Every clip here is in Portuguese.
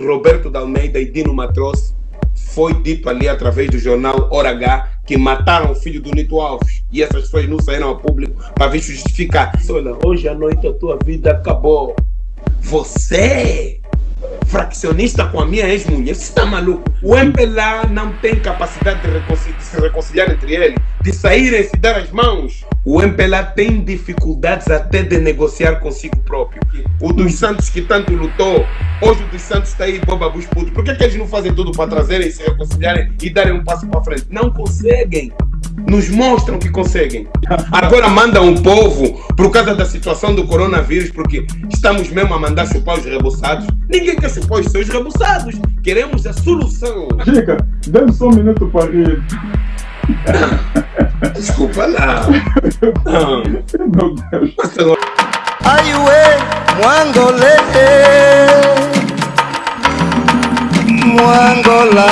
Roberto de Almeida e Dino Matroce, foi dito ali através do jornal Hora H que mataram o filho do Nito Alves e essas pessoas não saíram ao público para vir justificar. Olha, hoje à noite a tua vida acabou. Você, fraccionista com a minha ex-mulher, você está maluco? O MPLA não tem capacidade de se reconciliar entre eles, de saírem e se dar as mãos. O MPLA tem dificuldades até de negociar consigo próprio. O dos Santos que tanto lutou, hoje o dos Santos está aí boba buspudo. Por que eles não fazem tudo para trazerem, se reconciliarem e darem um passo para frente? Não conseguem. Nos mostram que conseguem. Agora mandam o povo por causa da situação do coronavírus, porque estamos mesmo a mandar chupar os rebuçados. Ninguém quer chupar os seus rebuçados. Queremos a solução. Chica, dê-me só um minuto para rir. Desculpa lá. Meu Deus. Ai, ué, Mwangolé, Mwangola.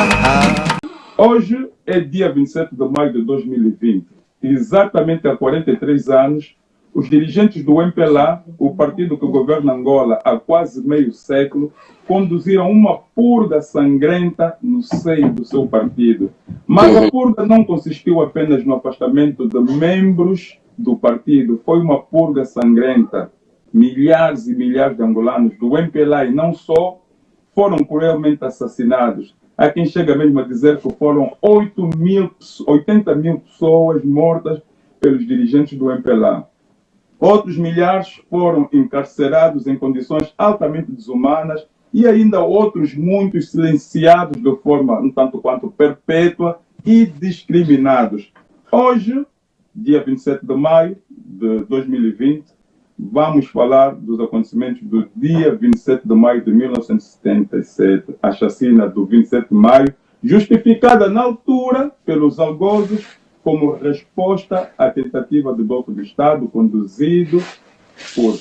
Hoje é dia 27 de maio de 2020. Exatamente há 43 anos, os dirigentes do MPLA, o partido que governa Angola há quase meio século, conduziram uma purga sangrenta no seio do seu partido. Mas a purga não consistiu apenas no afastamento de membros do partido, foi uma purga sangrenta. Milhares e milhares de angolanos do MPLA e não só foram cruelmente assassinados. Há quem chega mesmo a dizer que foram 80 mil pessoas mortas pelos dirigentes do MPLA. Outros milhares foram encarcerados em condições altamente desumanas e ainda outros muitos silenciados de forma um tanto quanto perpétua e discriminados. Hoje, dia 27 de maio de 2020, vamos falar dos acontecimentos do dia 27 de maio de 1977, a chacina do 27 de maio, justificada na altura pelos algozes como resposta à tentativa de golpe de Estado conduzido por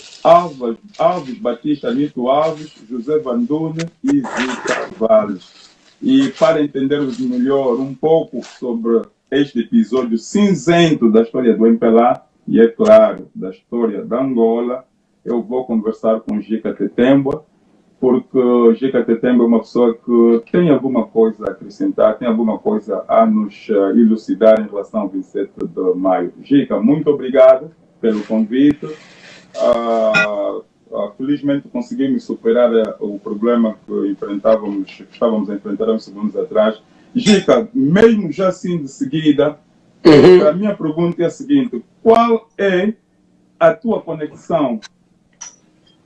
Alves Batista Nito Alves, José Vandune e Zica Valles. E para entendermos melhor um pouco sobre este episódio cinzento da história do MPLA, e é claro, da história da Angola, eu vou conversar com Gica Tetemba, porque Gica Tetemba é uma pessoa que tem alguma coisa a acrescentar, tem alguma coisa a nos elucidar em relação ao 27 de maio. Gica, muito obrigado pelo convite. Felizmente conseguimos superar o problema que estávamos a enfrentar há uns segundos atrás. Gica, mesmo já assim de seguida, a minha pergunta é a seguinte: qual é a tua conexão?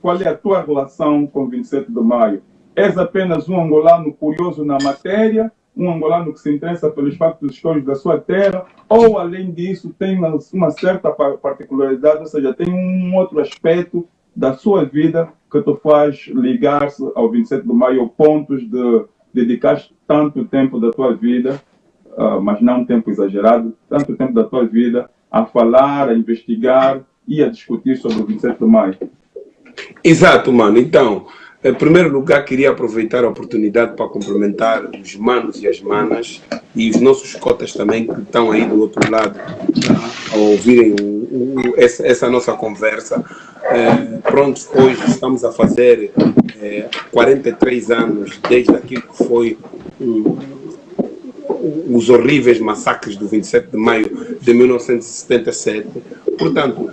Qual é a tua relação com 27 de maio? És apenas um angolano curioso na matéria, um angolano que se interessa pelos factos históricos da sua terra, ou além disso tem uma certa particularidade, ou seja, tem um outro aspecto da sua vida que te faz ligar-se ao 27 de maio, ao ponto de dedicar tanto tempo da tua vida, mas não um tempo exagerado, tanto tempo da tua vida a falar, a investigar e a discutir sobre o 27 de maio. Exato, mano. Então, em primeiro lugar, queria aproveitar a oportunidade para cumprimentar os manos e as manas e os nossos cotas também que estão aí do outro lado a ouvirem essa nossa conversa. Prontos, hoje estamos a fazer 43 anos desde aquilo que foi os horríveis massacres do 27 de maio de 1977. Portanto,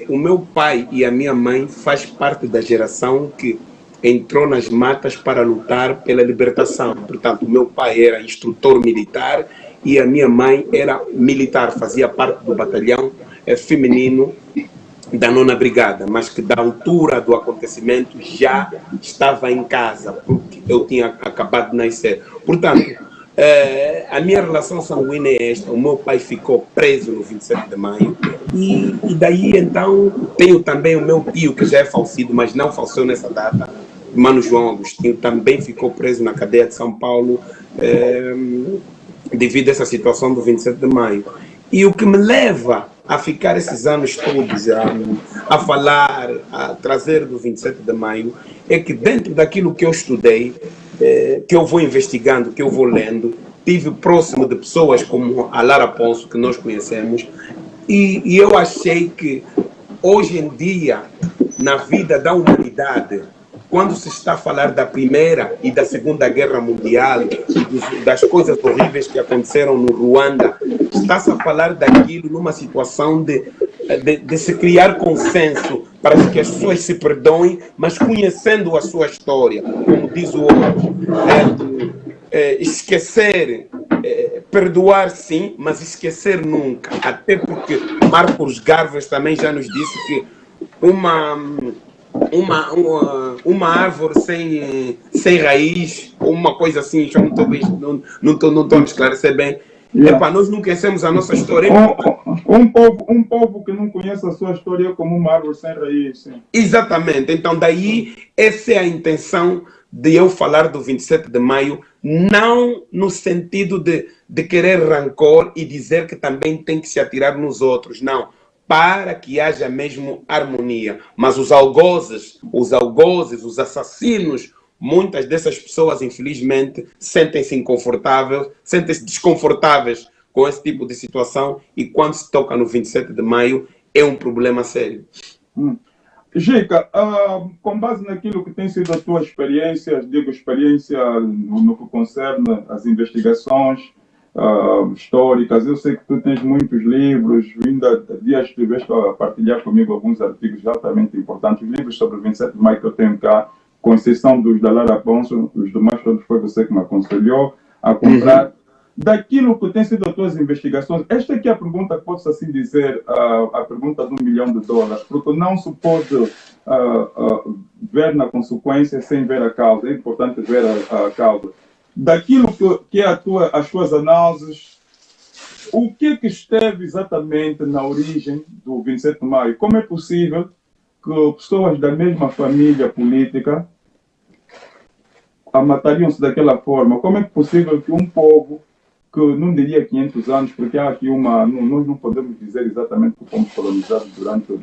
o meu pai e a minha mãe faz parte da geração que entrou nas matas para lutar pela libertação. Portanto, o meu pai era instrutor militar e a minha mãe era militar, fazia parte do batalhão feminino da 9ª Brigada, mas que da altura do acontecimento já estava em casa, porque eu tinha acabado de nascer. Portanto, a minha relação sanguínea é esta: o meu pai ficou preso no 27 de maio e daí então tenho também o meu tio que já é falecido, mas não faleceu nessa data, Mano João Agostinho, também ficou preso na cadeia de São Paulo devido a essa situação do 27 de maio. E o que me leva a ficar esses anos todos a falar, a trazer do 27 de maio, é que dentro daquilo que eu estudei, que eu vou investigando, que eu vou lendo, tive próximo de pessoas como a Lara Ponço, que nós conhecemos, e eu achei que hoje em dia, na vida da humanidade, quando se está a falar da Primeira e da Segunda Guerra Mundial, e das coisas horríveis que aconteceram no Ruanda, está-se a falar daquilo numa situação de se criar consenso para que as pessoas se perdoem, mas conhecendo a sua história, como diz o outro. Esquecer, perdoar sim, mas esquecer nunca. Até porque Marcos Garvey também já nos disse que uma árvore sem raiz, uma coisa assim, eu não estou a me esclarecer bem. Epa, nós não conhecemos a nossa história. Um povo que não conhece a sua história é como uma árvore sem raiz. Sim. Exatamente. Então, daí, essa é a intenção de eu falar do 27 de maio, não no sentido de querer rancor e dizer que também tem que se atirar nos outros, não. Para que haja mesmo harmonia. Mas os algozes, os assassinos, muitas dessas pessoas, infelizmente, sentem-se inconfortáveis, sentem-se desconfortáveis com esse tipo de situação e quando se toca no 27 de maio é um problema sério. Gica, com base naquilo que tem sido a tua experiência, digo experiência no que concerne as investigações históricas, eu sei que tu tens muitos livros, ainda dias estiveste a partilhar comigo alguns artigos altamente importantes, livros sobre o 27 de maio que eu tenho cá, com exceção dos da Lara Afonso, os demais todos foi você que me aconselhou a comprar. Daquilo que tem sido as tuas investigações, esta aqui é a pergunta, posso assim dizer, a pergunta de $1 milhão, porque não se pode ver na consequência sem ver a causa, é importante ver a causa. Daquilo que é as tuas análises, o que esteve exatamente na origem do 27 de maio? Como é possível que pessoas da mesma família política matariam-se daquela forma? Como é possível que um povo que não diria 500 anos, porque há aqui nós não podemos dizer exatamente que fomos colonizados durante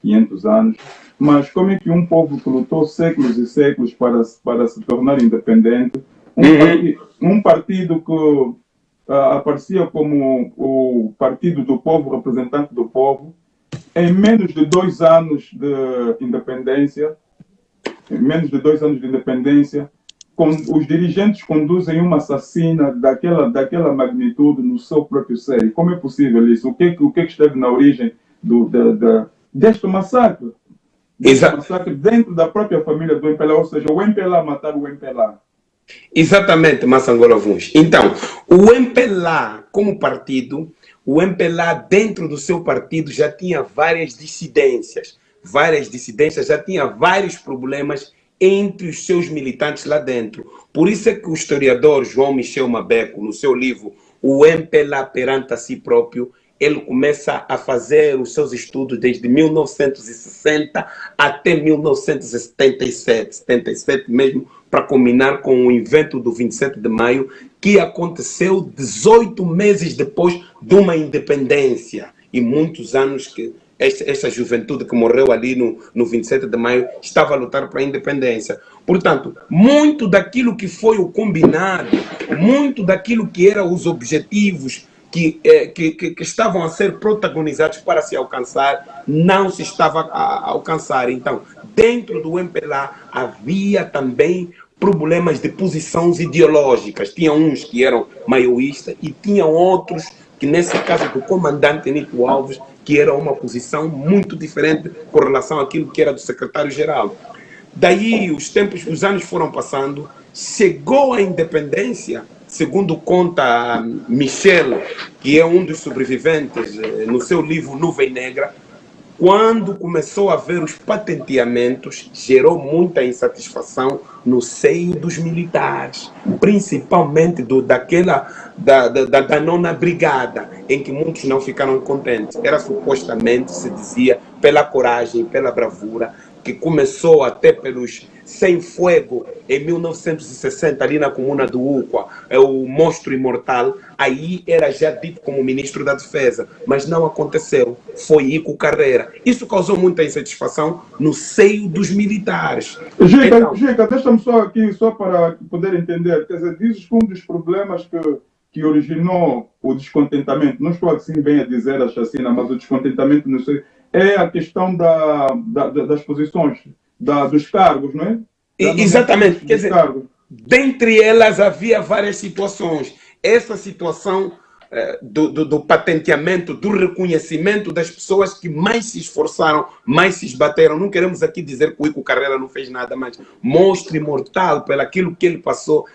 500 anos, mas como é que um povo que lutou séculos e séculos para se tornar independente, um partido que aparecia como o partido do povo, representante do povo, em menos de 2 anos de independência, os dirigentes conduzem uma assassina daquela magnitude no seu próprio seio. Como é possível isso? O que esteve na origem deste massacre? Massacre dentro da própria família do MPLA, ou seja, o MPLA matar o MPLA. Exatamente, Massangola Vuns. Então, o MPLA, como partido, o MPLA dentro do seu partido já tinha várias dissidências, já tinha vários problemas entre os seus militantes lá dentro. Por isso é que o historiador João Michel Mabeco, no seu livro O MPLA perante a si próprio, ele começa a fazer os seus estudos desde 1960 até 1977, 77 mesmo, para combinar com o evento do 27 de maio, que aconteceu 18 meses depois de uma independência e muitos anos que essa juventude que morreu ali no 27 de maio estava a lutar para a independência. Portanto, muito daquilo que foi o combinado, muito daquilo que eram os objetivos que estavam a ser protagonizados para se alcançar, não se estava a alcançar. Então, dentro do MPLA havia também problemas de posições ideológicas. Tinha uns que eram maioístas e tinha outros que, nesse caso do comandante Nito Alves, que era uma posição muito diferente com relação àquilo que era do secretário-geral. Daí os anos foram passando, chegou a independência, segundo conta Michel, que é um dos sobreviventes, no seu livro Nuvem Negra, quando começou a haver os patenteamentos, gerou muita insatisfação no seio dos militares, principalmente da nona brigada, em que muitos não ficaram contentes. Era supostamente, se dizia, pela coragem, pela bravura, que começou até pelos Sem Fuego, em 1960, ali na comuna do Uqua, o monstro imortal, aí era já dito como ministro da Defesa, mas não aconteceu, foi Ico Carreira. Isso causou muita insatisfação no seio dos militares. Gica, deixa-me só aqui, só para poder entender, quer dizer, dizes que um dos problemas que originou o descontentamento, não estou assim bem a dizer a chacina, mas o descontentamento no seio, é a questão das posições. dos cargos, não é? Exatamente. Quer dizer, dentre elas havia várias situações. Essa situação do patenteamento, do reconhecimento das pessoas que mais se esforçaram, mais se esbateram. Não queremos aqui dizer que o Ico Carreira não fez nada, mas Monstro Imortal, pelo aquilo que ele passou,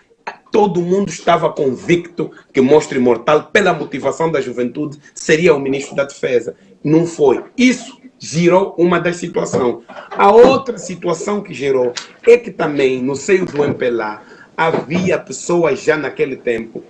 todo mundo estava convicto que Monstro Imortal, pela motivação da juventude, seria o ministro da Defesa. Não foi. Isso gerou uma das situações. A outra situação que gerou é que também, no seio do MPLA, havia pessoas já naquele tempo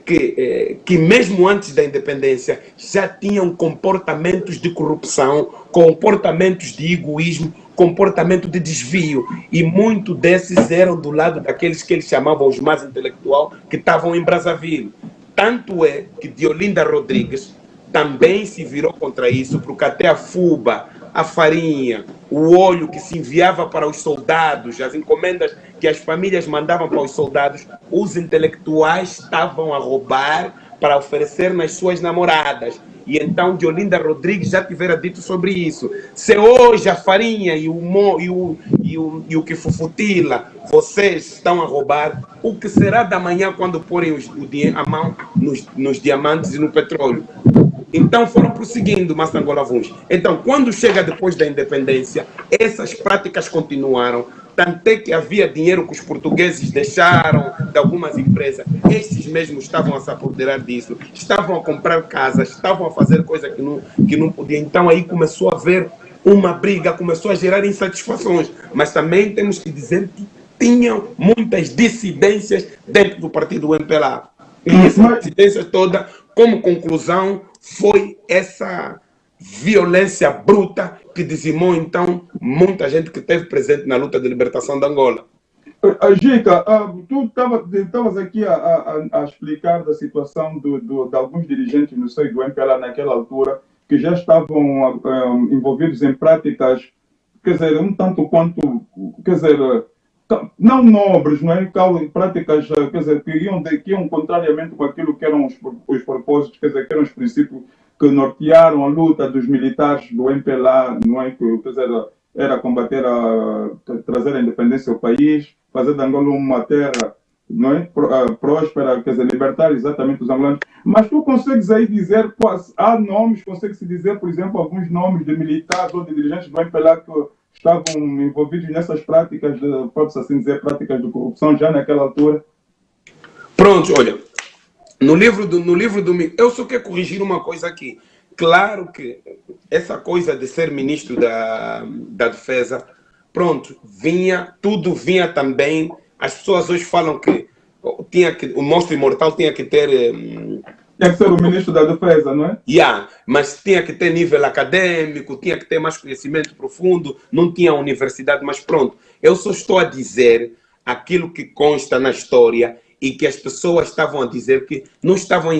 que mesmo antes da independência já tinham comportamentos de corrupção, comportamentos de egoísmo, comportamento de desvio, e muitos desses eram do lado daqueles que eles chamavam os mais intelectuais, que estavam em Brazzaville. Tanto é que Diolinda Rodrigues também se virou contra isso, porque até a fuba, a farinha, o óleo que se enviava para os soldados, as encomendas que as famílias mandavam para os soldados, os intelectuais estavam a roubar para oferecer nas suas namoradas. E então Diolinda Rodrigues já tivera dito sobre isso. Se hoje a farinha e o que fufutila vocês estão a roubar, o que será da manhã quando porem a mão nos diamantes e no petróleo? Então foram prosseguindo Massangola Vuns. Então, quando chega depois da independência, essas práticas continuaram. Tanto é que havia dinheiro que os portugueses deixaram de algumas empresas. Esses mesmos estavam a se apoderar disso, estavam a comprar casas, estavam a fazer coisa que não podiam. Então aí começou a haver uma briga, começou a gerar insatisfações. Mas também temos que dizer que tinham muitas dissidências dentro do partido MPLA. E essa dissidência toda, como conclusão, foi essa violência bruta que dizimou, então, muita gente que esteve presente na luta de libertação de Angola. Gica, tu estavas aqui a explicar da situação de alguns dirigentes no seio do MPLA naquela altura, que já estavam envolvidos em práticas, quer dizer, um tanto quanto, quer dizer, não nobres, não é? Práticas, quer dizer, que iam contrariamente com aquilo que eram os propósitos, quer dizer, que eram os princípios que nortearam a luta dos militares do MPLA, não é? Que, quer dizer, era combater, trazer a independência ao país, fazer de Angola uma terra, não é? Próspera, quer dizer, libertar exatamente os angolanos. Mas tu consegues aí dizer, há nomes, consegue-se dizer, por exemplo, alguns nomes de militares ou de dirigentes do MPLA que estavam envolvidos nessas práticas, pode-se assim dizer, práticas de corrupção já naquela altura? Pronto, olha, no livro do eu só quero corrigir uma coisa aqui. Claro que essa coisa de ser ministro da Defesa, pronto, tudo vinha também. As pessoas hoje falam que o Monstro Imortal tinha que ter... Tinha que ser o ministro da Defesa, não é? Mas tinha que ter nível acadêmico, tinha que ter mais conhecimento profundo, não tinha universidade, mas pronto. Eu só estou a dizer aquilo que consta na história e que as pessoas estavam a dizer que não estavam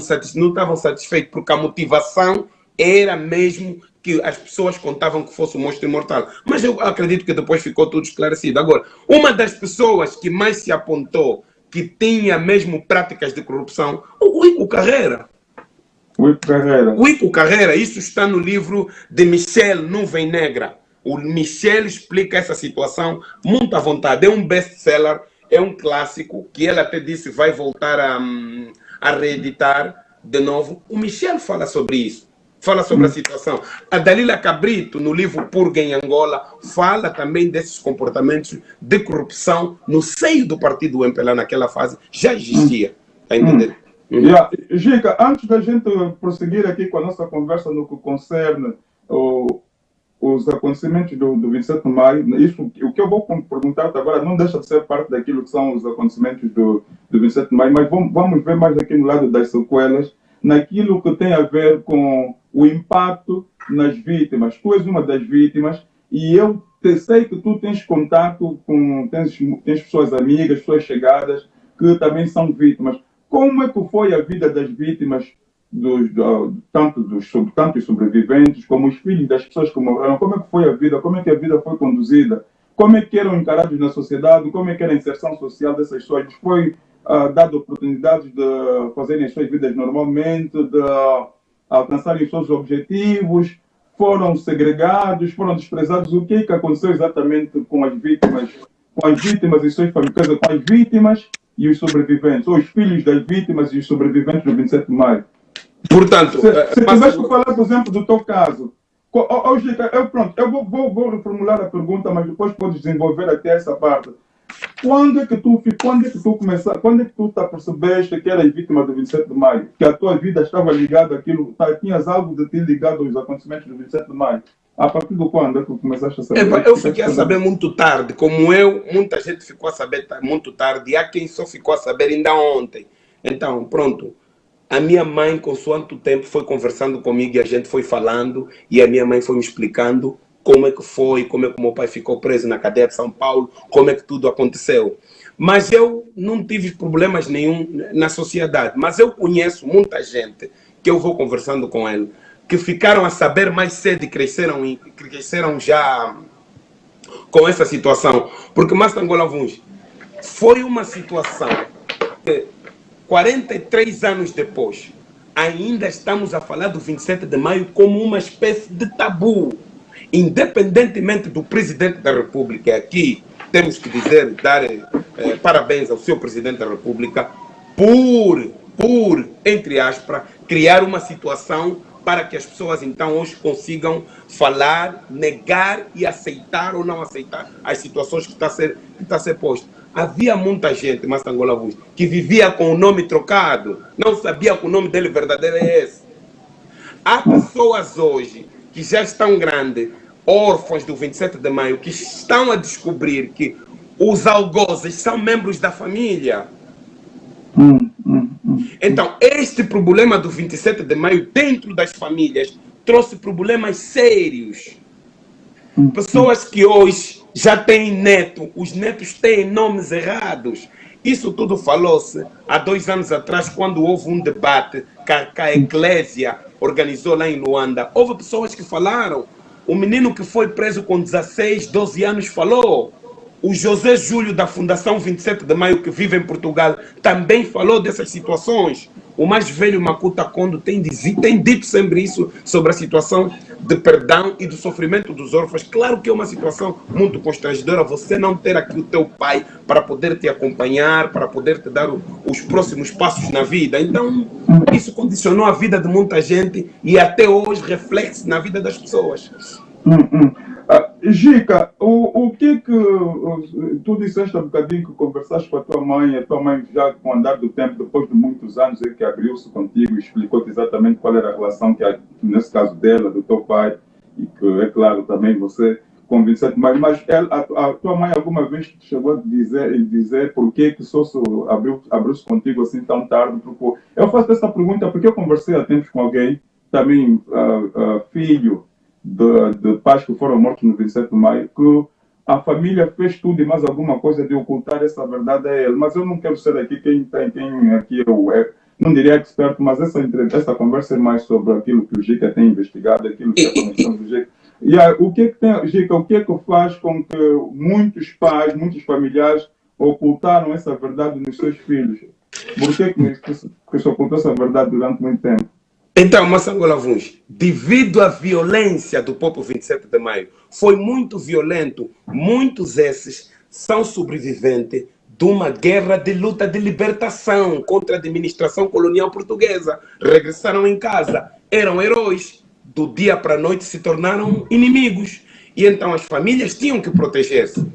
satisfeitos porque a motivação era mesmo que as pessoas contavam que fosse o Monstro Imortal. Mas eu acredito que depois ficou tudo esclarecido. Agora, uma das pessoas que mais se apontou que tinha mesmo práticas de corrupção, o Ico Carreira. O Ico Carreira, isso está no livro de Michel, Nuvem Negra. O Michel explica essa situação muito à vontade. É um best-seller, é um clássico, que ele até disse vai voltar a reeditar de novo. O Michel fala sobre isso. Fala sobre a situação. A Dalila Cabrito, no livro Purga em Angola, fala também desses comportamentos de corrupção no seio do partido MPLA naquela fase. Já existia. Está entendendo? Gica, antes da gente prosseguir aqui com a nossa conversa no que concerne os acontecimentos do 27 de maio, isso, o que eu vou perguntar agora não deixa de ser parte daquilo que são os acontecimentos do 27 de maio, mas vamos ver mais aqui no lado das sequelas, naquilo que tem a ver com o impacto nas vítimas. Tu és uma das vítimas e eu sei que tu tens contato com... Tens pessoas amigas, pessoas chegadas que também são vítimas. Como é que foi a vida das vítimas, tanto os sobreviventes como os filhos das pessoas que morreram? Como é que foi a vida? Como é que a vida foi conduzida? Como é que eram encarados na sociedade? Como é que era a inserção social dessas pessoas? Foi dado oportunidades de fazerem as suas vidas normalmente, de alcançarem os seus objetivos? foram segregados, foram desprezados. O que é que aconteceu exatamente com as vítimas e suas famílias, com as vítimas e os sobreviventes, ou os filhos das vítimas e os sobreviventes do 27 de maio? Portanto, se tivesse que falar, por exemplo, do teu caso, eu vou reformular a pergunta, mas depois podes desenvolver até essa parte. Quando é que tu percebeste que eras vítima do 27 de maio? Que a tua vida estava ligada àquilo, tinhas algo de ti ligado aos acontecimentos do 27 de maio? A partir de quando é que tu começaste a saber? Eu fiquei a saber muito tarde, como eu, muita gente ficou a saber muito tarde, e há quem só ficou a saber ainda ontem. Então, pronto. A minha mãe, consoante o tempo, foi conversando comigo e a gente foi falando, e a minha mãe foi me explicando como é que foi, como é que o meu pai ficou preso na cadeia de São Paulo, como é que tudo aconteceu. Mas eu não tive problemas nenhum na sociedade, mas eu conheço muita gente, que eu vou conversando com ele, que ficaram a saber mais cedo e cresceram já com essa situação. Porque Mastangola Vuns foi uma situação que 43 anos depois, ainda estamos a falar do 27 de maio como uma espécie de tabu. Independentemente do presidente da República, aqui temos que dizer, dar parabéns ao seu presidente da República por, entre aspas, criar uma situação para que as pessoas então hoje consigam falar, negar e aceitar ou não aceitar as situações que está a ser posto. Havia muita gente, Mastangola Vuns, que vivia com o nome trocado, não sabia que o nome dele verdadeiro é esse. Há pessoas hoje que já estão grandes, órfãos do 27 de maio, que estão a descobrir que os algozes são membros da família. Então, este problema do 27 de maio dentro das famílias trouxe problemas sérios. Pessoas que hoje já têm neto, os netos têm nomes errados. Isso tudo falou-se há 2 anos atrás, quando houve um debate que a Eclésia organizou lá em Luanda. Houve pessoas que falaram. O menino que foi preso com 16, 12 anos falou. O José Júlio da Fundação 27 de Maio, que vive em Portugal, também falou dessas situações. O mais velho Makuta Kondo tem dito sempre isso sobre a situação de perdão e do sofrimento dos órfãos. Claro que é uma situação muito constrangedora você não ter aqui o teu pai para poder te acompanhar, para poder te dar os próximos passos na vida. Então, isso condicionou a vida de muita gente e até hoje reflete na vida das pessoas. Gica, o que tu disseste há bocadinho que conversaste com a tua mãe já com o andar do tempo, depois de muitos anos, que abriu-se contigo e explicou-te exatamente qual era a relação que, nesse caso dela, do teu pai, e que, é claro, também você com 27 de maio, mas a tua mãe alguma vez chegou a dizer por que só abriu-se contigo assim tão tarde? Porque eu faço essa pergunta porque eu conversei há tempos com alguém, também filho de pais que foram mortos no 27 de maio, que a família fez tudo e mais alguma coisa de ocultar essa verdade a ele. Mas eu não quero ser aqui quem aqui não diria expert, mas essa conversa é mais sobre aquilo que o Gica tem investigado, aquilo que é a conexão do Gica. E o que tem, Gica, o que é que faz com que muitos pais, muitos familiares ocultaram essa verdade nos seus filhos? Por que se ocultou essa verdade durante muito tempo? Então, Mastangola Vuns, devido à violência do povo 27 de maio, foi muito violento. Muitos desses são sobreviventes de uma guerra de luta de libertação contra a administração colonial portuguesa. Regressaram em casa, eram heróis, do dia para a noite se tornaram inimigos. E então as famílias tinham que proteger-se.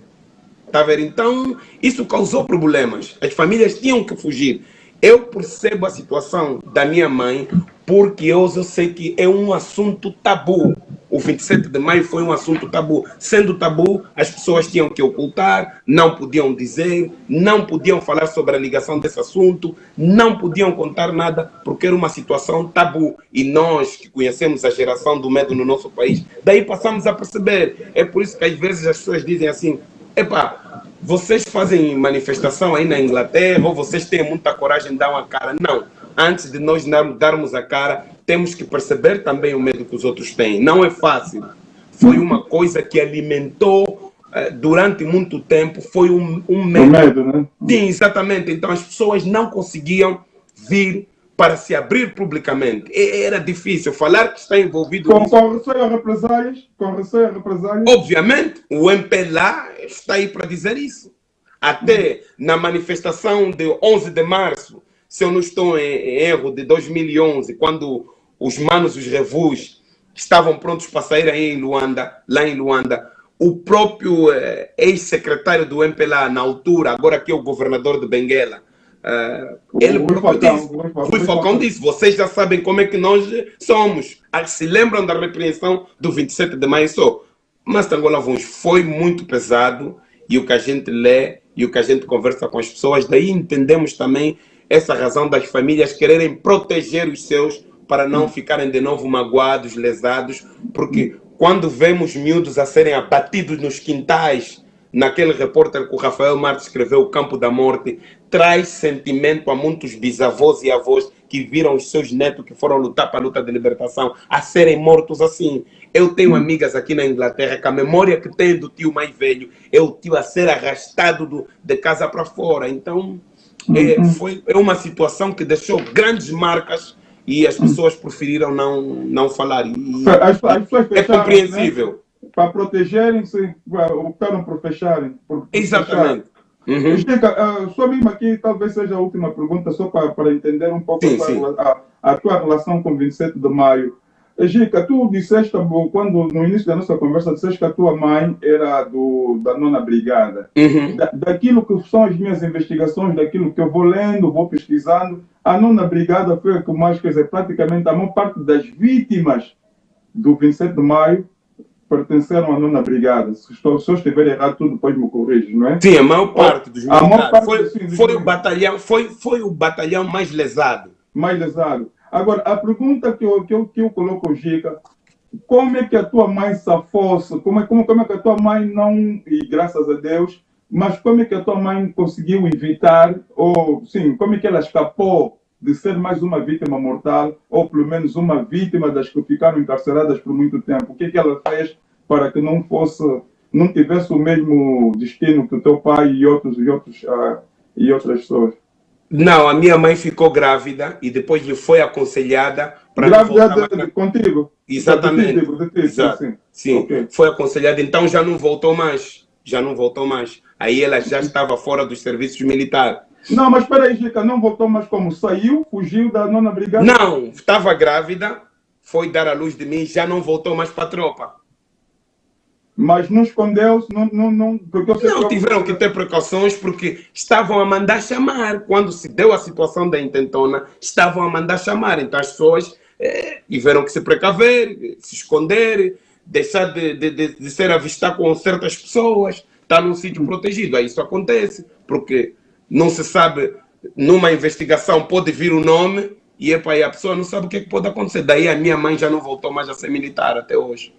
Tá vendo? Então, isso causou problemas. As famílias tinham que fugir. Eu percebo a situação da minha mãe, porque eu sei que é um assunto tabu. O 27 de maio foi um assunto tabu. Sendo tabu, as pessoas tinham que ocultar, não podiam dizer, não podiam falar sobre a ligação desse assunto, não podiam contar nada, porque era uma situação tabu. E nós, que conhecemos a geração do medo no nosso país, daí passamos a perceber. É por isso que às vezes as pessoas dizem assim, vocês fazem manifestação aí na Inglaterra ou vocês têm muita coragem de dar uma cara? Não. Antes de nós darmos a cara, temos que perceber também o medo que os outros têm. Não é fácil. Foi uma coisa que alimentou durante muito tempo. Foi um medo. O medo, né? Sim, exatamente. Então as pessoas não conseguiam vir para se abrir publicamente. Era difícil falar que está envolvido Com nisso. receio a represálias? Com receio a represálias? Obviamente, o MPLA está aí para dizer isso. Até na manifestação de 11 de março, se eu não estou em erro, de 2011, quando os manos, os revus, estavam prontos para sair aí em Luanda, lá em Luanda, o próprio ex-secretário do MPLA, na altura, agora que é o governador de Benguela, ele próprio disse, Rui Falcão disse, vocês já sabem como é que nós somos. Se lembram da repreensão do 27 de maio só. Mas Angola foi muito pesado, e o que a gente lê e o que a gente conversa com as pessoas, daí entendemos também essa razão das famílias quererem proteger os seus para não ficarem de novo magoados, lesados, porque quando vemos miúdos a serem abatidos nos quintais, naquele repórter que o Rafael Marques escreveu, O Campo da Morte, traz sentimento a muitos bisavós e avós que viram os seus netos que foram lutar para a luta de libertação a serem mortos assim. Eu tenho amigas aqui na Inglaterra que a memória que tem do tio mais velho é o tio a ser arrastado de casa para fora. Então, é uma situação que deixou grandes marcas e as pessoas preferiram não falar. As pessoas é compreensível. Né? Para protegerem-se, optaram por fecharem. Exatamente. Uhum. Chica, só mesmo aqui, talvez seja a última pergunta, só para entender um pouco a tua relação com 27 de maio. Gica, tu disseste, quando no início da nossa conversa, disseste que a tua mãe era da 9ª Brigada. Uhum. Daquilo que são as minhas investigações, daquilo que eu vou lendo, vou pesquisando, a 9ª Brigada foi a que mais, quer dizer, praticamente a maior parte das vítimas do 27 de maio pertenceram à 9ª Brigada. Se eu estiver errado, tu depois me corriges, não é? Sim, a maior parte dos militares. Foi o batalhão mais lesado. Mais lesado. Agora, a pergunta que eu coloco, Gica, como é que a tua mãe safou-se? Como é que a tua mãe não, e graças a Deus, mas como é que a tua mãe conseguiu evitar, ou sim, como é que ela escapou de ser mais uma vítima mortal, ou pelo menos uma vítima das que ficaram encarceradas por muito tempo? O que é que ela fez para que não tivesse o mesmo destino que o teu pai e outras pessoas? Não, a minha mãe ficou grávida e depois lhe foi aconselhada para grávida contigo? Exatamente. Exato. Sim, okay. Foi aconselhada, então já não voltou mais. Aí ela já estava fora dos serviços militares. Não, mas espera aí, Gica, não voltou mais como? Saiu, fugiu da 9ª Brigada? Não, estava grávida, foi dar à luz de mim, já não voltou mais para a tropa. Mas não escondeu-se, não, porque eu sei não, tiveram que ter precauções porque estavam a mandar chamar. Quando se deu a situação da intentona, estavam a mandar chamar. Então as pessoas tiveram que se precaver, se esconder, deixar de ser avistar com certas pessoas, estar num sítio protegido. Aí isso acontece, porque não se sabe, numa investigação pode vir o nome e a pessoa não sabe o que pode acontecer. Daí a minha mãe já não voltou mais a ser militar até hoje.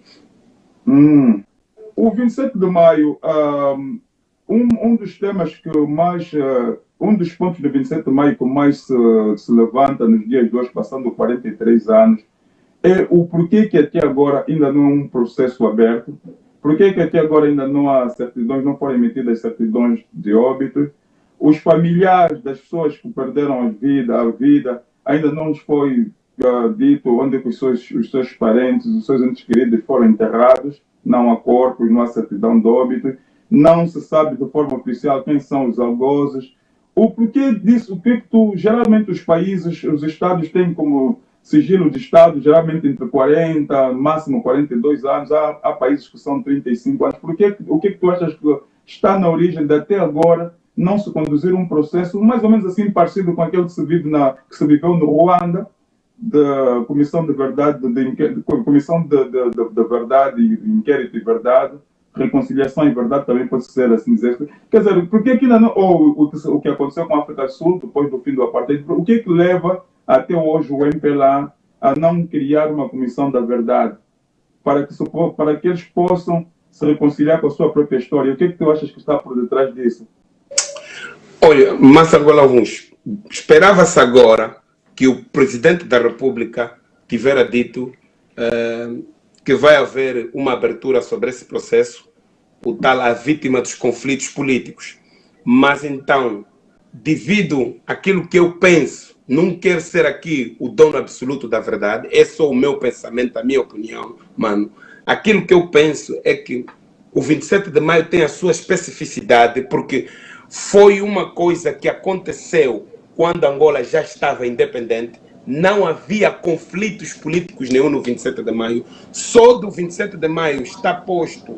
O 27 de maio, um dos temas que mais, um dos pontos do 27 de maio que mais se levanta nos dias de hoje, passando 43 anos, é o porquê que até agora ainda não é um processo aberto, porquê que até agora ainda não há certidões, não foram emitidas certidões de óbito, os familiares das pessoas que perderam a vida ainda não nos foi dito onde que os seus parentes, os seus entes queridos foram enterrados. Não há corpos, não há certidão de óbito, não se sabe de forma oficial quem são os algozes. O porquê disso? O que geralmente os países, os estados têm como sigilo de estado, geralmente entre 40, máximo 42 anos, há países que são 35 anos. O que tu achas que está na origem de até agora não se conduzir um processo mais ou menos assim parecido com aquele que se viveu no Ruanda, da Comissão de Verdade, Comissão de Verdade e Inquérito e Verdade, Reconciliação e Verdade também pode ser assim dizer. Quer dizer, por que ainda não, ou o que aconteceu com a África do Sul depois do fim do apartheid, o que leva até hoje o MPLA a não criar uma Comissão da Verdade para que eles possam se reconciliar com a sua própria história? O que tu achas que está por detrás disso? Olha, Massa Angola Vuns, esperava-se agora que o Presidente da República tivera dito que vai haver uma abertura sobre esse processo, o tal a vítima dos conflitos políticos. Mas então, devido àquilo que eu penso não quero ser aqui o dono absoluto da verdade, é só o meu pensamento, a minha opinião, mano. Aquilo que eu penso é que o 27 de maio tem a sua especificidade, porque foi uma coisa que aconteceu quando Angola já estava independente, não havia conflitos políticos nenhum no 27 de maio, só do 27 de maio está posto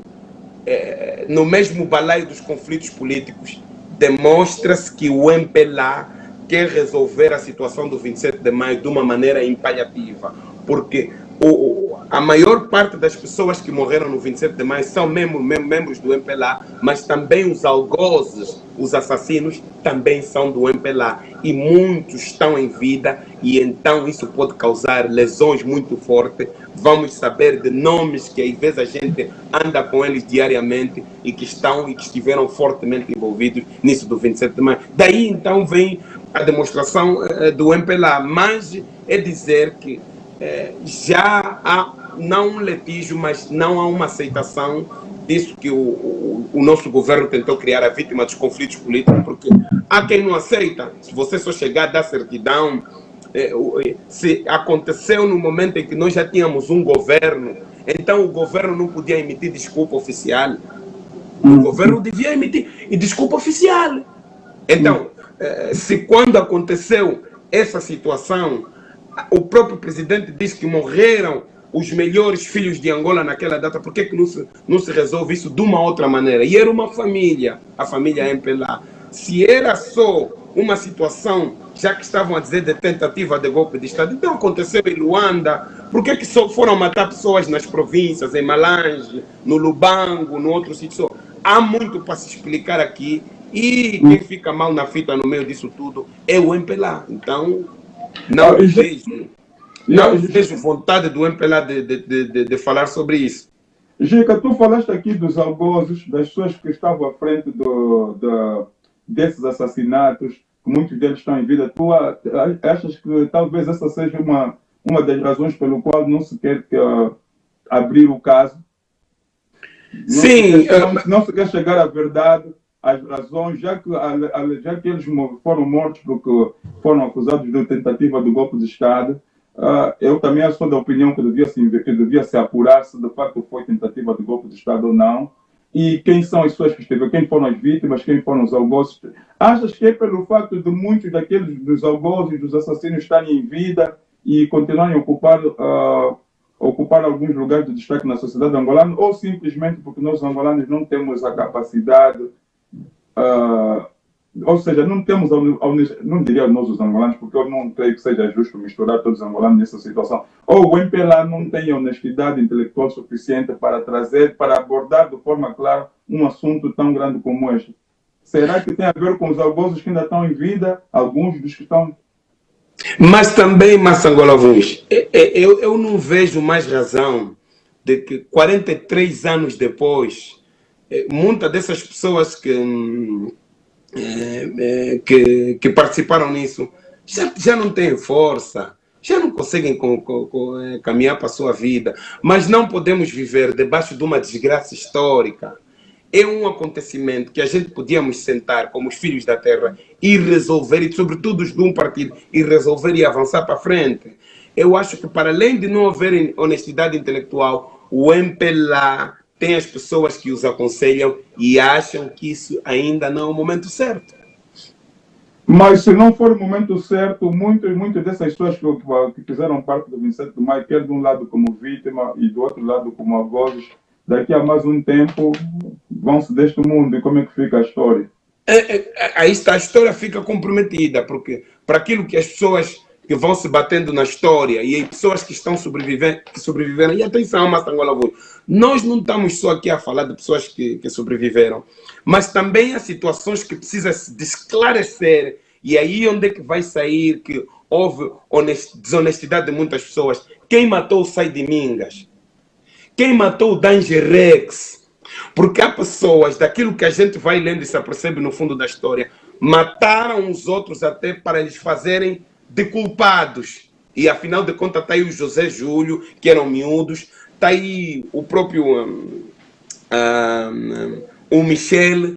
no mesmo balaio dos conflitos políticos, demonstra-se que o MPLA quer resolver a situação do 27 de maio de uma maneira impalhativa, porque a maior parte das pessoas que morreram no 27 de maio são membros do MPLA, mas também os algozes, os assassinos, também são do MPLA. E muitos estão em vida, e então isso pode causar lesões muito fortes. Vamos saber de nomes que às vezes a gente anda com eles diariamente e que estão e que estiveram fortemente envolvidos nisso do 27 de maio. Daí então vem a demonstração do MPLA, mas é dizer que já há não um litígio, mas não há uma aceitação disso que o nosso governo tentou criar a vítima dos conflitos políticos, porque há quem não aceita. Se você só chegar a dar certidão, se aconteceu no momento em que nós já tínhamos um governo, então o governo não podia emitir desculpa oficial. O governo devia emitir desculpa oficial. Então, se quando aconteceu essa situação, o próprio presidente diz que morreram os melhores filhos de Angola naquela data, por que não se resolve isso de uma outra maneira? E era uma família, a família MPLA. Se era só uma situação, já que estavam a dizer de tentativa de golpe de Estado, então aconteceu em Luanda, por que só foram matar pessoas nas províncias, em Malange, no Lubango, no outro sítio? Há muito para se explicar aqui, e quem fica mal na fita no meio disso tudo é o MPLA. Então, não vejo vontade do MPLA de falar sobre isso. Gica, tu falaste aqui dos algozes, das pessoas que estavam à frente desses assassinatos, que muitos deles estão em vida. Tu achas que talvez essa seja uma das razões pelo qual não se quer abrir o caso? Sim. Não se quer chegar à verdade, às razões, já que eles foram mortos porque foram acusados de tentativa de golpe de Estado. Eu também sou da opinião que devia se apurar se de facto foi tentativa de golpe de Estado ou não. E quem são as pessoas que estiveram, quem foram as vítimas, quem foram os algozes. Achas que é pelo facto de muitos dos algozes, dos assassinos estarem em vida e continuarem a ocupar alguns lugares de destaque na sociedade angolana, ou simplesmente porque nós angolanos não temos a capacidade, ou seja, não temos, não diria nós os angolanos, porque eu não creio que seja justo misturar todos os angolanos nessa situação, ou o MPLA não tem honestidade intelectual suficiente para abordar de forma clara um assunto tão grande como este. Será que tem a ver com os algozes que ainda estão em vida, alguns dos que estão... Mas também, Massangola Vuns, eu não vejo mais razão de que 43 anos depois, muitas dessas pessoas que participaram nisso já não têm força, já não conseguem caminhar para a sua vida, mas não podemos viver debaixo de uma desgraça histórica. É um acontecimento que a gente podíamos sentar como os filhos da terra e resolver, e sobretudo os de um partido, e resolver e avançar para frente. Eu acho que para além de não haver honestidade intelectual, o MPLA tem as pessoas que os aconselham e acham que isso ainda não é o momento certo. Mas se não for o momento certo, muitas dessas pessoas que fizeram parte do 27 de maio, quer de um lado como vítima e do outro lado como algozes, daqui a mais um tempo vão-se deste mundo. E como é que fica a história? Aí está, a história fica comprometida, porque para aquilo que as pessoas que vão se batendo na história e as pessoas que estão sobreviveram, e atenção, Massangola Vuns, nós não estamos só aqui a falar de pessoas que sobreviveram, mas também há situações que precisam se esclarecer, e aí onde é que vai sair que houve desonestidade de muitas pessoas. Quem matou o Sai de Mingas? Quem matou o Danger Rex? Porque há pessoas, daquilo que a gente vai lendo e se apercebe no fundo da história, mataram os outros até para eles fazerem de culpados. E afinal de contas está aí o José Júlio, que eram miúdos, está aí o próprio o Michel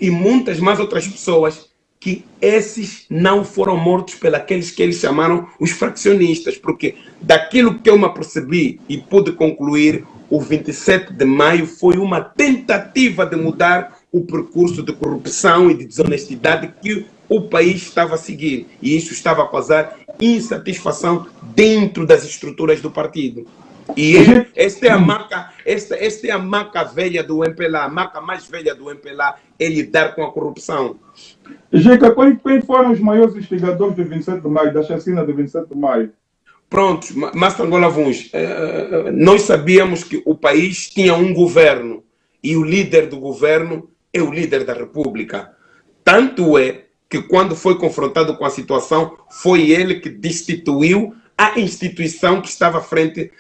e muitas mais outras pessoas que esses não foram mortos pelos que eles chamaram os fraccionistas, porque daquilo que eu me apercebi e pude concluir, o 27 de maio foi uma tentativa de mudar o percurso de corrupção e de desonestidade que o país estava a seguir. E isso estava a causar insatisfação dentro das estruturas do partido. E esta é a marca velha do MPLA, a marca mais velha do MPLA é lidar com a corrupção. Gica, quem foram os maiores instigadores do 27 de maio, da chacina do 27 de maio? Pronto, mas Angola Vuns, nós sabíamos que o país tinha um governo e o líder do governo é o líder da República. Tanto é que quando foi confrontado com a situação, foi ele que destituiu a instituição que estava à frente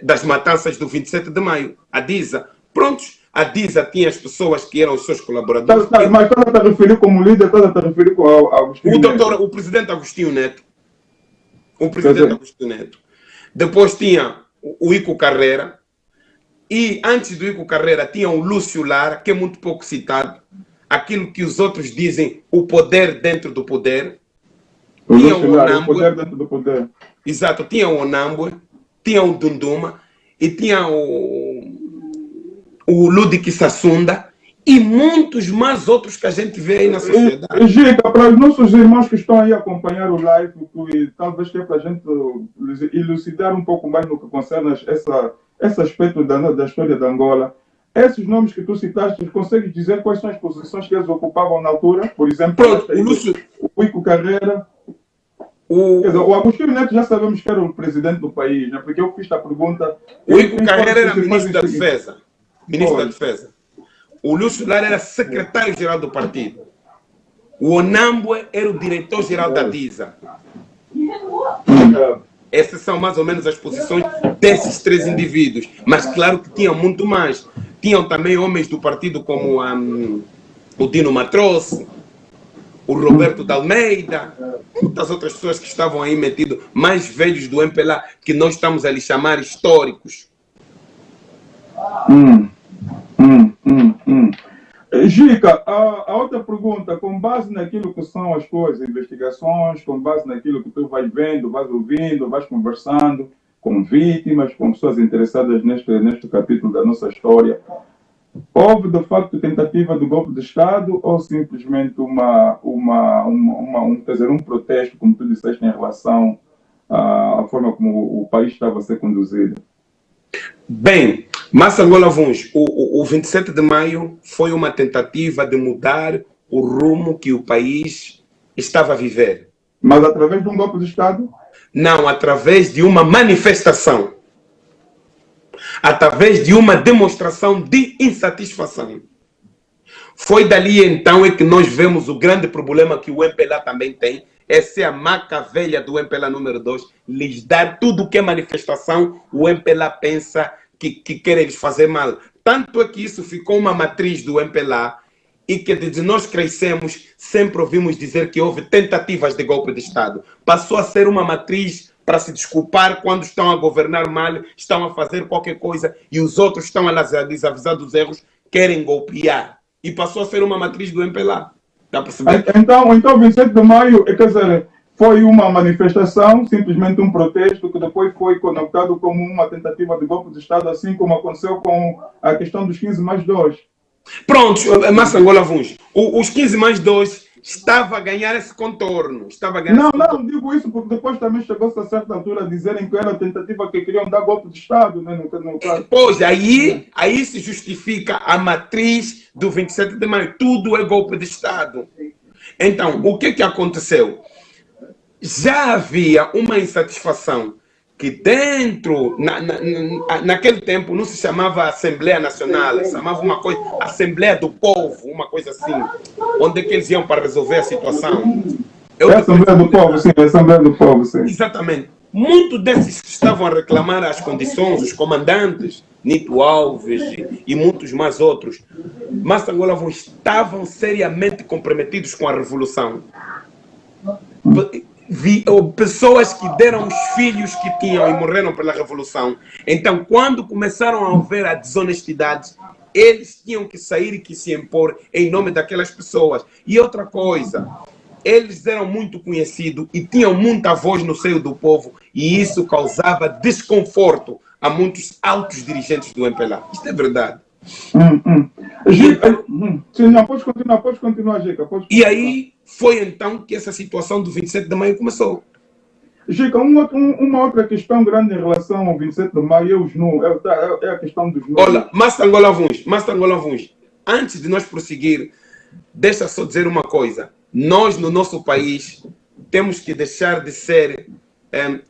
das matanças do 27 de maio, a DISA. Prontos, a DISA tinha as pessoas que eram os seus colaboradores. Mas estás a te referir como líder, estás a te referir com Agostinho Neto? O presidente Agostinho Neto. O presidente Agostinho Neto. Depois tinha o Ico Carreira. E antes do Ico Carreira tinha o Lúcio Lara, que é muito pouco citado. Aquilo que os outros dizem, o poder dentro do poder. O Lúcio Lara, o poder dentro do poder. Exato, tinha o Onambwe, tinha o Dunduma e tinha o Ludic Sassunda e muitos mais outros que a gente vê aí na sociedade. Gica, para os nossos irmãos que estão aí a acompanhar o live, que talvez que é para a gente elucidar um pouco mais no que concerne esse aspecto da história de Angola, esses nomes que tu citaste, consegues dizer quais são as posições que eles ocupavam na altura? Por exemplo, pronto, o Ico Carreira. Quer dizer, o Agostinho Neto já sabemos que era o presidente do país, né? Porque eu fiz a pergunta. O Ico Carreira era ministro da Defesa. Ministro da Defesa. O Lúcio Lara era secretário-geral do partido. O Onambwe era o diretor-geral da DISA. Essas são mais ou menos as posições desses três indivíduos. Mas claro que tinham muito mais. Tinham também homens do partido como o Dino Matroce, o Roberto de Almeida, muitas outras pessoas que estavam aí metidos, mais velhos do MPLA, que nós estamos a lhe chamar históricos. Gica, a outra pergunta, com base naquilo que são as tuas investigações, com base naquilo que tu vais vendo, vais ouvindo, vais conversando com vítimas, com pessoas interessadas neste capítulo da nossa história, houve de facto tentativa de golpe de Estado ou simplesmente um protesto, como tu disseste, em relação à forma como o país estava a ser conduzido? Bem, mas Angola Vuns, o 27 de maio foi uma tentativa de mudar o rumo que o país estava a viver. Mas através de um golpe de Estado? Não, através de uma manifestação. Através de uma demonstração de insatisfação. Foi dali então é que nós vemos o grande problema que o MPLA também tem. Essa é a marca velha do MPLA número 2. Lhes dar tudo o que é manifestação, o MPLA pensa que quer eles fazer mal. Tanto é que isso ficou uma matriz do MPLA e que desde nós crescemos sempre ouvimos dizer que houve tentativas de golpe de Estado. Passou a ser uma matriz para se desculpar quando estão a governar mal, estão a fazer qualquer coisa e os outros estão a lhes avisar dos erros, querem golpear. E passou a ser uma matriz do MPLA. Está a perceber? Então 27 de maio, quer dizer, foi uma manifestação, simplesmente um protesto, que depois foi conectado como uma tentativa de golpe de Estado, assim como aconteceu com a questão dos 15 mais 2. Pronto, mas Angola Vuns, os 15 mais 2 estava a ganhar esse contorno. Não, digo isso porque depois também chegou-se a certa altura a dizerem que era a tentativa que queriam dar golpe de Estado. Né, no caso. Pois, aí se justifica a matriz do 27 de maio. Tudo é golpe de Estado. Então, o que aconteceu? Já havia uma insatisfação que dentro, naquele tempo, não se chamava Assembleia Nacional, se chamava uma coisa, Assembleia do Povo, uma coisa assim, onde é que eles iam para resolver a situação. A Assembleia do Povo, sim, a Assembleia do Povo, sim. Exatamente. Muitos desses que estavam a reclamar as condições, os comandantes, Nito Alves e muitos mais outros, mas Angola estavam seriamente comprometidos com a revolução. Pessoas que deram os filhos que tinham e morreram pela revolução. Então, quando começaram a haver a desonestidade, eles tinham que sair e que se impor em nome daquelas pessoas. E outra coisa, eles eram muito conhecidos e tinham muita voz no seio do povo, e isso causava desconforto a muitos altos dirigentes do MPLA. Isto é verdade. Gica, sim, não, pode continuar, Gica. E aí foi então que essa situação do 27 de maio começou. Gica, uma outra questão grande em relação ao 27 de maio é a questão dos números. Olha, Mastangola Vuns, antes de nós prosseguir, deixa só dizer uma coisa. Nós, no nosso país, temos que deixar de ser,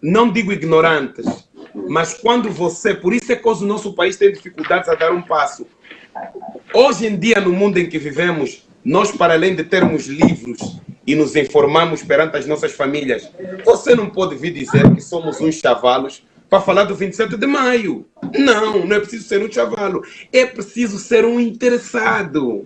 não digo ignorantes, mas quando você... Por isso é que hoje o nosso país tem dificuldades a dar um passo. Hoje em dia, no mundo em que vivemos, nós, para além de termos livros e nos informarmos perante as nossas famílias, você não pode vir dizer que somos uns chavalos para falar do 27 de maio. Não, não é preciso ser um chavalo. É preciso ser um interessado.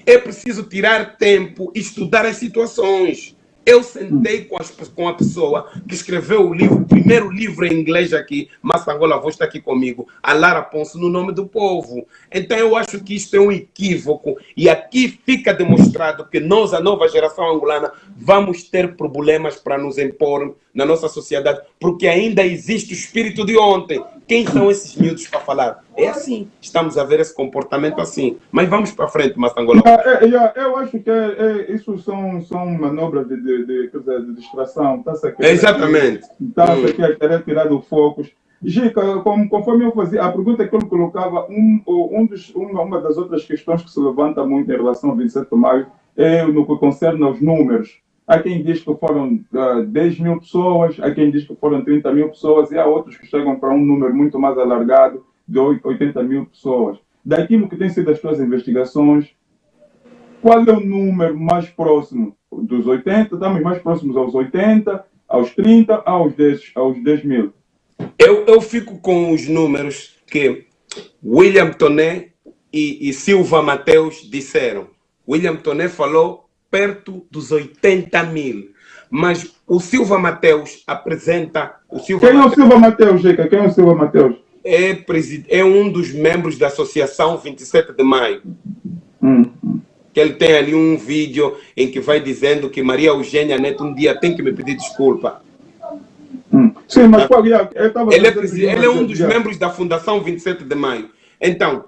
É preciso tirar tempo e estudar as situações. Eu sentei com a pessoa que escreveu o primeiro livro em inglês aqui, Mastangola Vuns está aqui comigo, a Lara Ponce, no nome do povo. Então eu acho que isto é um equívoco, e aqui fica demonstrado que nós, a nova geração angolana, vamos ter problemas para nos impor na nossa sociedade, porque ainda existe o espírito de ontem. Quem são esses miúdos para falar? É assim, estamos a ver esse comportamento assim. Mas vamos para frente, Mastangola. Eu acho que isso são manobras de distração. Exatamente. Está-se aqui a querer tirar do foco. Gica, conforme eu fazia, a pergunta que eu colocava, uma das outras questões que se levanta muito em relação ao 27 de maio é no que concerne aos números. Há quem diz que foram 10 mil pessoas, há quem diz que foram 30 mil pessoas, e há outros que chegam para um número muito mais alargado, de 80 mil pessoas. Daquilo que têm sido as suas investigações, qual é o número mais próximo dos 80? Estamos mais próximos aos 80, aos 30, aos 10 mil? Eu fico com os números que William Toné e Silva Mateus disseram. William Toné falou perto dos 80 mil. Mas o Silva Mateus apresenta... Quem é o Silva Mateus, Gica? Quem é o Silva Mateus? É um dos membros da Associação 27 de Maio. Que ele tem ali um vídeo em que vai dizendo que Maria Eugênia Neto um dia tem que me pedir desculpa. Sim, mas ele é um dos membros da Fundação 27 de Maio. Então,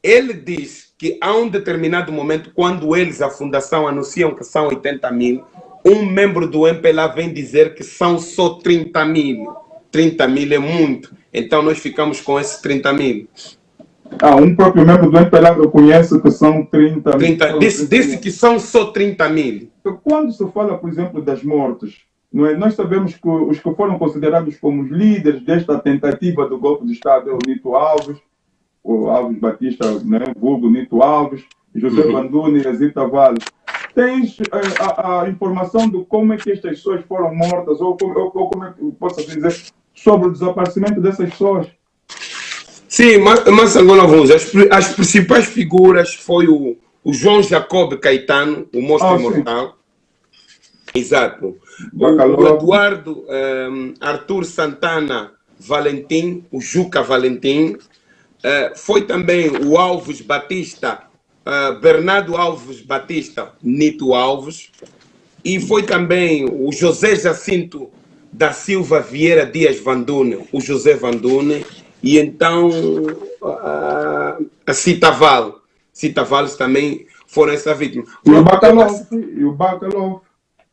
ele diz que há um determinado momento, quando eles, a Fundação, anunciam que são 80 mil, um membro do MPLA vem dizer que são só 30 mil. 30 mil é muito. Então, nós ficamos com esses 30 mil. Um próprio membro do MPLA reconhece que são 30 mil. Disse que são só 30 mil. Quando se fala, por exemplo, das mortes, não é? Nós sabemos que os que foram considerados como os líderes desta tentativa do golpe de Estado é o Nito Alves, o Alves Batista, né? Vulgo Nito Alves, José Banduni e Azir Tavares. Tens a informação de como é que estas pessoas foram mortas, ou como é que posso dizer, sobre o desaparecimento dessas pessoas? Sim, mas agora vamos. As principais figuras foi o João Jacob Caetano, o monstro imortal. Exato. O Eduardo Arthur Santana Valentim, o Juca Valentim. Foi também o Alves Batista, Bernardo Alves Batista, Nito Alves. E foi também o José Jacinto da Silva Vieira Dias Vandune, o José Vandune. E então a Citaval. Citavales também foram essa vítima. E o Bacalov.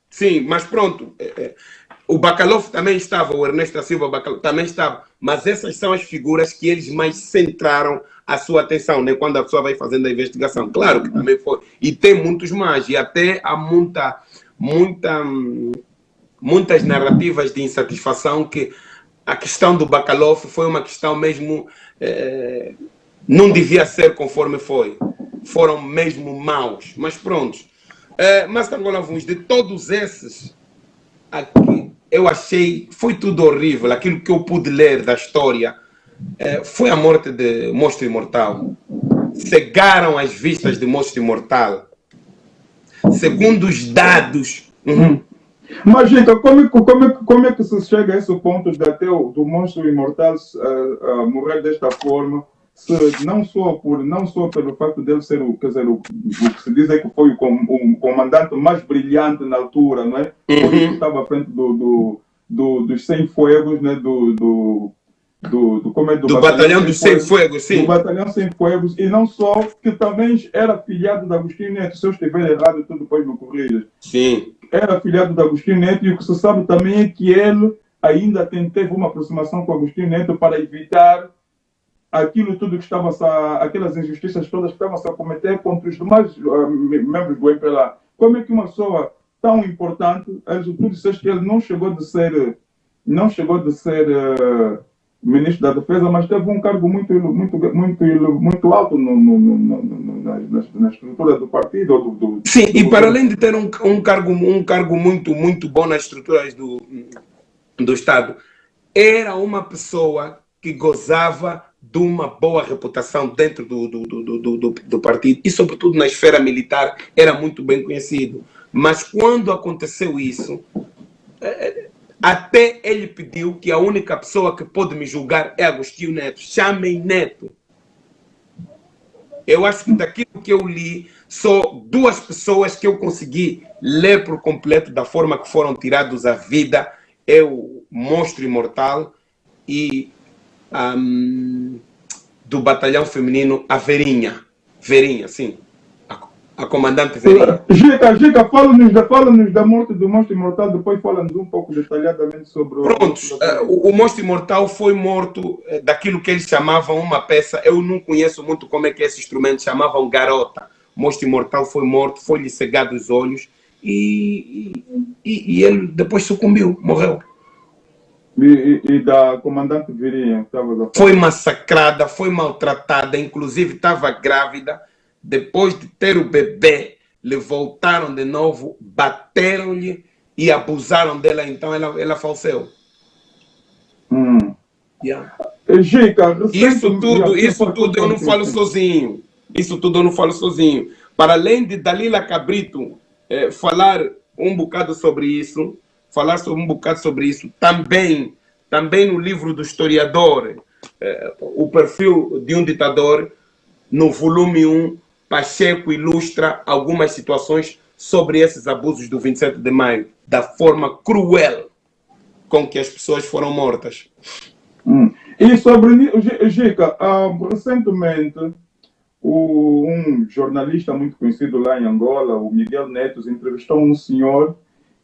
Sim, mas pronto. O Bacalov também estava, o Ernesto da Silva Bacalov também estava. Mas essas são as figuras que eles mais centraram a sua atenção, né? Quando a pessoa vai fazendo a investigação. Claro que também foi. E tem muitos mais. E até há muitas narrativas de insatisfação que a questão do Bacalov foi uma questão mesmo... não devia ser conforme foi. Foram mesmo maus. Mas pronto. Mas Angola Vuns, de todos esses, aqui, eu achei, foi tudo horrível. Aquilo que eu pude ler da história foi a morte de Monstro Imortal. Cegaram as vistas de Monstro Imortal. Segundo os dados... Mas, gente, como é que se chega a esse ponto do Monstro Imortal morrer desta forma, não só pelo fato dele ser quer dizer, o que se diz é que foi o comandante mais brilhante na altura, não é? Foi o que estava à frente dos 100 Fuegos, né? Do Batalhão dos 100 Fuegos, sim. Do Batalhão 100 Fuegos, e não só, que também era afiliado de Agostinho Neto. Se eu estiver errado, tu depois me corrijas. Sim. Era afiliado de Agostinho Neto, e o que se sabe também é que ele ainda teve uma aproximação com Agostinho Neto para evitar aquilo tudo que estava aquelas injustiças todas que estavam a se cometer contra os demais membros do MPLA. Como é que uma pessoa tão importante, tu disseste que ele não chegou de ser ministro da Defesa, mas teve um cargo muito alto na estrutura do partido. Sim, e para além de ter um cargo muito bom nas estruturas do Estado, era uma pessoa que gozava de uma boa reputação dentro do partido e, sobretudo, na esfera militar, era muito bem conhecido. Mas quando aconteceu isso, até ele pediu que a única pessoa que pode me julgar é Agostinho Neto. Chamem Neto. Eu acho que daquilo que eu li, só 2 pessoas que eu consegui ler por completo da forma que foram tirados à vida é o Monstro Imortal e do batalhão feminino, a Verinha. Verinha, sim. A comandante Verinha. Gica, fala-nos da morte do Monstro Imortal, depois fala-nos um pouco detalhadamente sobre Prontos, o Monstro Imortal foi morto daquilo que eles chamavam uma peça, eu não conheço muito como é que esse instrumento chamavam garota. O Monstro Imortal foi morto, foi-lhe cegado os olhos e ele depois sucumbiu, morreu. E da comandante Verinha? Foi massacrada, foi maltratada, inclusive estava grávida. Depois de ter o bebê, lhe voltaram de novo, bateram-lhe e abusaram dela, então ela faleceu. Yeah. Gica, Isso tudo eu não falo sozinho. Isso tudo eu não falo sozinho. Para além de Dalila Cabrito falar um bocado sobre isso, também no livro do historiador, O Perfil de um Ditador, no volume 1, Pacheco ilustra algumas situações sobre esses abusos do 27 de maio, da forma cruel com que as pessoas foram mortas. E sobre Gica, recentemente um jornalista muito conhecido lá em Angola, o Miguel Netos, entrevistou um senhor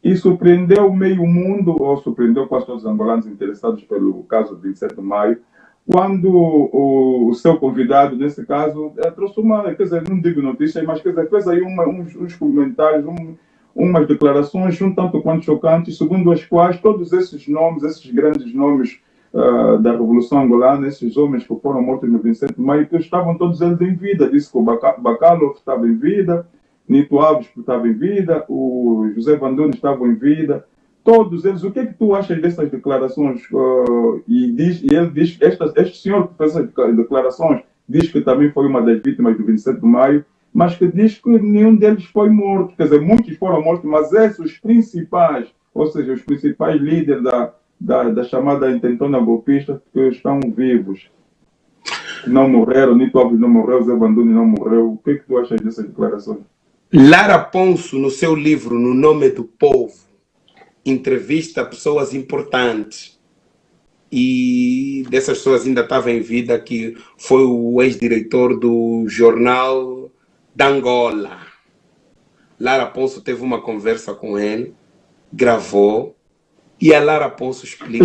e surpreendeu meio mundo, ou surpreendeu quase todos os angolanos interessados pelo caso do 27 de maio, quando o seu convidado, nesse caso, trouxe quer dizer, não digo notícia, mas quer dizer, fez aí uns comentários, umas declarações um tanto quanto chocantes, segundo as quais todos esses nomes, esses grandes nomes da Revolução Angolana, esses homens que foram mortos no 27 de maio, que estavam todos eles em vida. Disse que o Bacalov estava em vida, Nito Alves estava em vida, o José Bandone estava em vida. Todos eles, o que é que tu achas dessas declarações? E ele diz, este senhor que fez essas declarações diz que também foi uma das vítimas do 27 de maio, mas que diz que nenhum deles foi morto. Quer dizer, muitos foram mortos, mas esses principais, ou seja, os principais líderes da chamada intentona golpista, que estão vivos. Não morreram, Nito Alves não morreu, José Bandone não morreu. O que é que tu achas dessas declarações? Lara Ponço, no seu livro No Nome do Povo, entrevista pessoas importantes e dessas pessoas ainda estava em vida, que foi o ex-diretor do Jornal da Angola. Lara Ponço teve uma conversa com ele, gravou, e a Lara Ponço explica